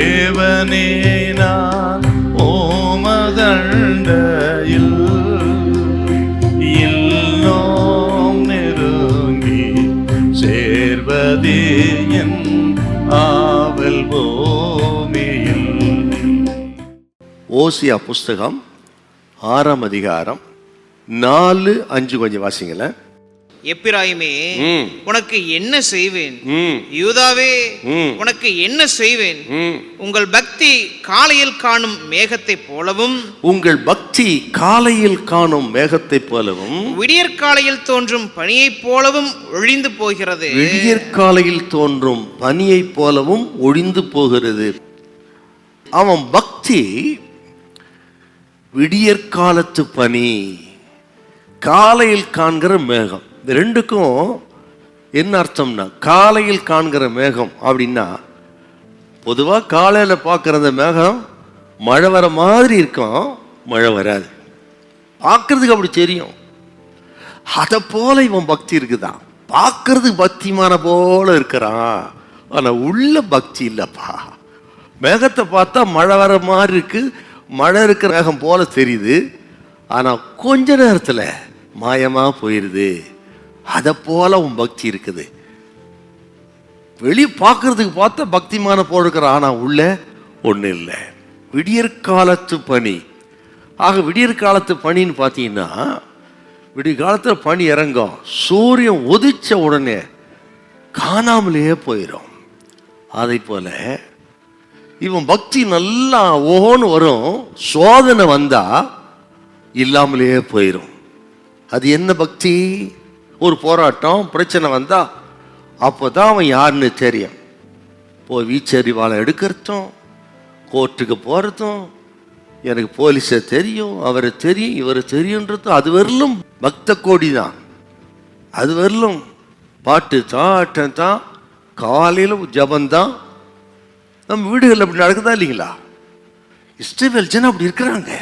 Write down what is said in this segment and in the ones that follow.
தேவனே நான் ஓமதண்டையில் இன்னும் நெருங்கி சேர்வதே என் ஆவல் பூமியில். ஓசியா புஸ்தகம் 6ஆம் அதிகாரம் 4-5 கொஞ்சம் வாசிங்களேன். எப்பிராயிமே உனக்கு என்ன செய்வேன், யூதாவே உனக்கு என்ன செய்வேன். உங்கள் பக்தி காலையில் காணும் மேகத்தை போலவும், உங்கள் பக்தி காலையில் காணும் மேகத்தை போலவும், விடியற் காலையில் தோன்றும் பனியை போலவும் ஒழிந்து போகிறது. விடியற் காலையில் தோன்றும் பனியை போலவும் ஒழிந்து போகிறது. அவன் பக்தி விடியற்காலத்து பனி, காலையில் காண்கிற மேகம். இந்த ரெண்டுக்கும் என்ன அர்த்தம்னா, காலையில் காண்கிற மேகம் அப்படின்னா பொதுவாக காலையில் பார்க்குற அந்த மேகம் மழை வர மாதிரி இருக்கும், மழை வராது, பார்க்கறதுக்கு அப்படி தெரியும். அதை போல இவன் பக்தி இருக்குதான். பார்க்கறதுக்கு பக்திமான போல இருக்கிறான், ஆனால் உள்ள பக்தி இல்லைப்பா. மேகத்தை பார்த்தா மழை வர மாதிரி இருக்கு, மழை இருக்கிற மேகம் போல தெரியுது, ஆனால் கொஞ்ச நேரத்தில் மாயமாக போயிடுது. அதை போல உன் பக்தி இருக்குது. வெளியே பார்க்கறதுக்கு பார்த்தா பக்திமான போல் இருக்கிற, ஆனால் உள்ள ஒன்றும் இல்லை. விடியற்காலத்து பனி. ஆக விடியற்காலத்து பனின்னு பார்த்தீங்கன்னா, விடிய காலத்தில் பனி இறங்கும், சூரியன் உதிச்ச உடனே காணாமலேயே போயிடும். அதை போல இவன் பக்தி நல்லா ஓன்னு வரும், சோதனை வந்தா இல்லாமலேயே போயிடும். அது என்ன பக்தி? ஒரு போராட்டம் பிரச்சனை வந்தா அப்போதான் அவன் யாருன்னு தெரியும். போய் வீச்சறிவாளை எடுக்கிறதும், கோர்ட்டுக்கு போகிறதும், எனக்கு போலீஸை தெரியும், அவரை தெரியும், இவரை தெரியுன்றதும், அது வரலும் பக்த கோடி தான். அது வரலும் பாட்டு தான், ஆட்டம் தான், காலையில் ஜபந்தான். நம்ம வீடுகளில் அப்படி நடக்குதா இல்லைங்களா? இஸ்ரவேல் ஜனம் அப்படி இருக்கிறாங்க.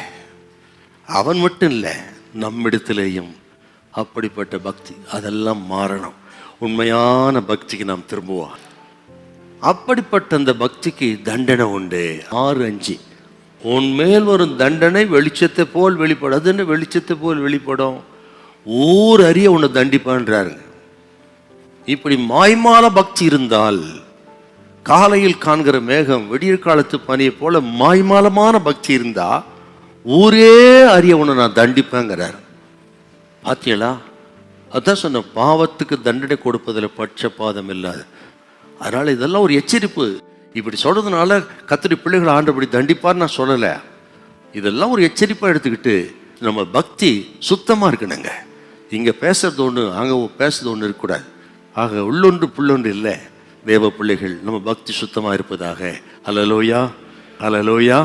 அவன் மட்டும் இல்லை, நம்மிடத்திலேயும் அப்படிப்பட்ட பக்தி. அதெல்லாம் மாறணும். உண்மையான பக்திக்கு நாம் திரும்புவோம். அப்படிப்பட்ட அந்த பக்திக்கு தண்டனை உண்டு. 6:5 உன்மேல் வரும் தண்டனை வெளிச்சத்தை போல் வெளிப்படும். அது என்ன வெளிச்சத்தை போல் வெளிப்படும்? ஊர் அறிய உன்னை தண்டிப்பான்றாருங்க. இப்படி மாய்மால பக்தி இருந்தால், காலையில் காண்கிற மேகம் விடியற் காலத்து பனியை போல மாய்மாலமான பக்தி இருந்தா ஊரே அறிய உன்னை நான் தண்டிப்பேங்கிறார். பார்த்தீங்களா? அதான் சொன்ன, பாவத்துக்கு தண்டனை கொடுப்பதில் பட்சபாதம் இல்லாது. அதனால இதெல்லாம் ஒரு எச்சரிப்பு. இப்படி சொல்றதுனால கர்த்தருடைய பிள்ளைகளை ஆண்டபடி தண்டிப்பார் நான் சொல்லலை. இதெல்லாம் ஒரு எச்சரிப்பாக எடுத்துக்கிட்டு நம்ம பக்தி சுத்தமாக இருக்கணுங்க. இங்கே பேசுறது ஒன்று, அங்கே பேசுறது ஒன்று இருக்கக்கூடாது. ஆக உள்ளொன்று புள்ளொன்று இல்லை. தேவ பிள்ளைகள் நம்ம பக்தி சுத்தமாக இருப்பதாக. அல்லேலூயா, அல்லேலூயா.